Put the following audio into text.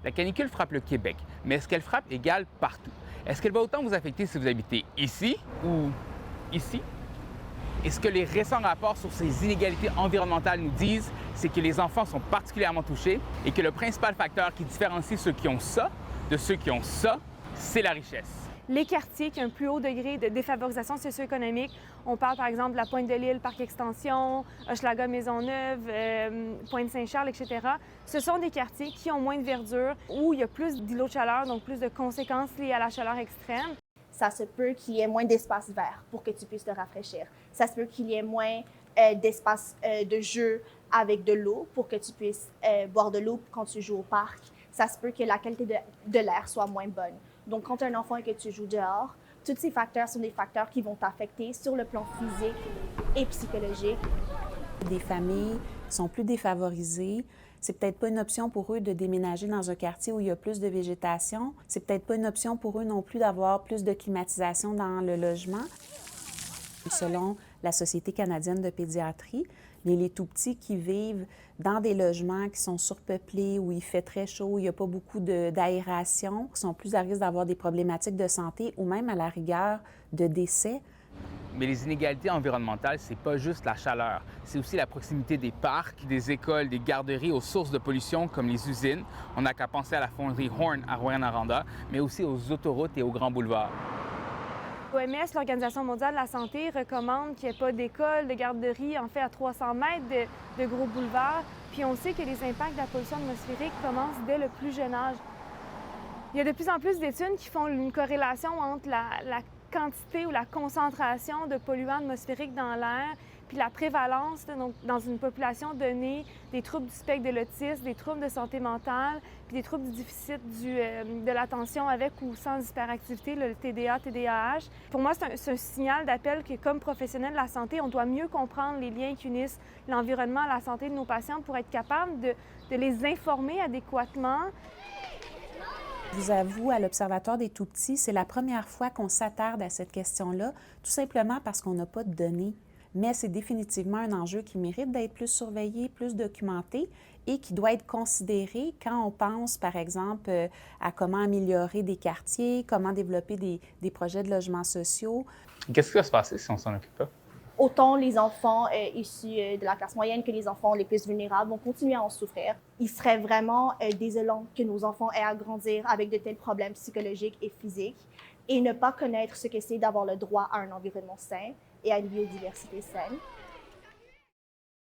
La canicule frappe le Québec, mais est-ce qu'elle frappe égale partout? Est-ce qu'elle va autant vous affecter si vous habitez ici ou ici? Et ce que les récents rapports sur ces inégalités environnementales nous disent, c'est que les enfants sont particulièrement touchés et que le principal facteur qui différencie ceux qui ont ça de ceux qui ont ça, c'est la richesse. Les quartiers qui ont un plus haut degré de défavorisation socio-économique, on parle par exemple de la Pointe-de-l'Île, Parc Extension, Hochelaga, Maisonneuve, Pointe-Saint-Charles, etc. Ce sont des quartiers qui ont moins de verdure, où il y a plus d'îlots de chaleur, donc plus de conséquences liées à la chaleur extrême. Ça se peut qu'il y ait moins d'espace vert pour que tu puisses te rafraîchir. Ça se peut qu'il y ait moins d'espace de jeu avec de l'eau pour que tu puisses boire de l'eau quand tu joues au parc. Ça se peut que la qualité de l'air soit moins bonne. Donc, quand tu es un enfant et que tu joues dehors, tous ces facteurs sont des facteurs qui vont t'affecter sur le plan physique et psychologique. Des familles qui sont plus défavorisées, c'est peut-être pas une option pour eux de déménager dans un quartier où il y a plus de végétation. C'est peut-être pas une option pour eux non plus d'avoir plus de climatisation dans le logement. Selon la Société canadienne de pédiatrie, les tout-petits qui vivent dans des logements qui sont surpeuplés, où il fait très chaud, où il n'y a pas beaucoup d'aération, sont plus à risque d'avoir des problématiques de santé ou même à la rigueur de décès. Mais les inégalités environnementales, c'est pas juste la chaleur, c'est aussi la proximité des parcs, des écoles, des garderies aux sources de pollution comme les usines. On n'a qu'à penser à la fonderie Horn à Rouyn-Noranda, mais aussi aux autoroutes et aux grands boulevards. L'OMS, l'Organisation mondiale de la santé, recommande qu'il n'y ait pas d'école, de garderie, en fait, à 300 mètres de gros boulevards. Puis on sait que les impacts de la pollution atmosphérique commencent dès le plus jeune âge. Il y a de plus en plus d'études qui font une corrélation entre la quantité ou la concentration de polluants atmosphériques dans l'air puis la prévalence donc, dans une population donnée des troubles du spectre de l'autisme, des troubles de santé mentale, puis des troubles du déficit de l'attention avec ou sans hyperactivité, le TDA, TDAH. Pour moi, c'est un signal d'appel que, comme professionnel de la santé, on doit mieux comprendre les liens qui unissent l'environnement à la santé de nos patients pour être capable de les informer adéquatement. Je vous avoue, à l'Observatoire des tout-petits, c'est la première fois qu'on s'attarde à cette question-là, tout simplement parce qu'on n'a pas de données. Mais c'est définitivement un enjeu qui mérite d'être plus surveillé, plus documenté et qui doit être considéré quand on pense, par exemple, à comment améliorer des quartiers, comment développer des projets de logements sociaux. Qu'est-ce qui va se passer si on s'en occupe pas? Autant les enfants issus de la classe moyenne que les enfants les plus vulnérables vont continuer à en souffrir. Il serait vraiment désolant que nos enfants aient à grandir avec de tels problèmes psychologiques et physiques et ne pas connaître ce que c'est d'avoir le droit à un environnement sain et à une biodiversité saine.